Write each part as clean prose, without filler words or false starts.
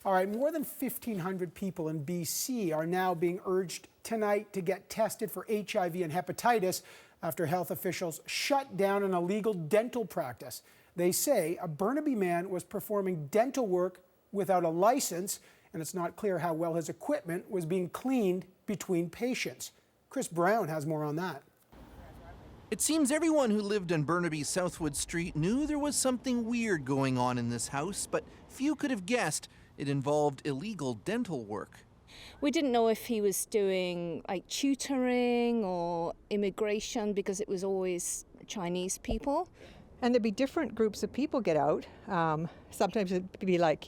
All right, more than 1,500 people in BC are now being urged tonight to get tested for HIV and hepatitis after health officials shut down an illegal dental practice. They say a Burnaby man was performing dental work without a license, and it's not clear how well his equipment was being cleaned between patients. Chris Brown has more on that. It seems everyone who lived on Burnaby's Southwood Street knew there was something weird going on in this house, but few could have guessed it involved illegal dental work. We didn't know if he was doing like tutoring or immigration because it was always Chinese people. And there'd be different groups of people get out. Sometimes it'd be like,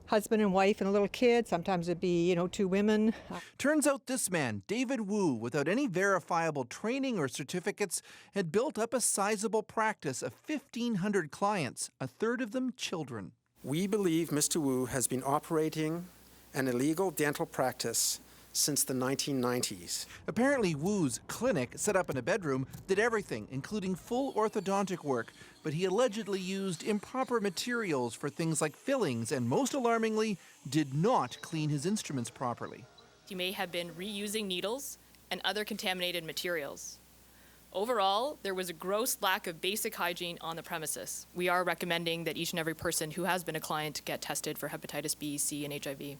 husband and wife and a little kid. Sometimes it'd be, two women. Turns out this man, David Wu, without any verifiable training or certificates, had built up a sizable practice of 1,500 clients, a third of them children. We believe Mr. Wu has been operating an illegal dental practice since the 1990s. Apparently Wu's clinic, set up in a bedroom, did everything, including full orthodontic work, but he allegedly used improper materials for things like fillings and, most alarmingly, did not clean his instruments properly. He may have been reusing needles and other contaminated materials. Overall, there was a gross lack of basic hygiene on the premises. We are recommending that each and every person who has been a client get tested for hepatitis B, C, and HIV.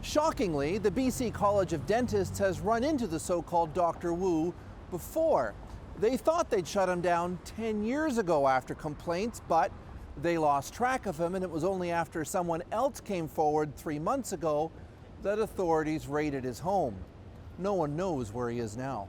Shockingly, the BC College of Dentists has run into the so-called Dr. Wu before. They thought they'd shut him down 10 years ago after complaints, but they lost track of him, and it was only after someone else came forward 3 months ago that authorities raided his home. No one knows where he is now.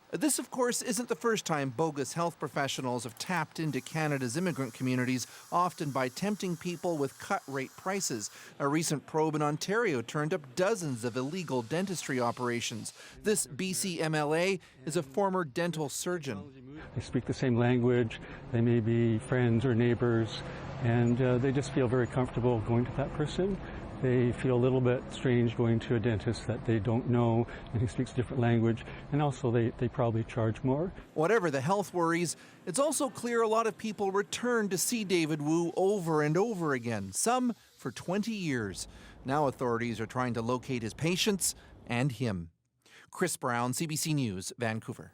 This, of course, isn't the first time bogus health professionals have tapped into Canada's immigrant communities, often by tempting people with cut-rate prices. A recent probe in Ontario turned up dozens of illegal dentistry operations. This BC MLA is a former dental surgeon. They speak the same language, they may be friends or neighbors, and they just feel very comfortable going to that person. They feel a little bit strange going to a dentist that they don't know and who speaks a different language, and also they probably charge more. Whatever the health worries, it's also clear a lot of people return to see David Wu over and over again, some for 20 years. Now authorities are trying to locate his patients and him. Chris Brown, CBC News, Vancouver.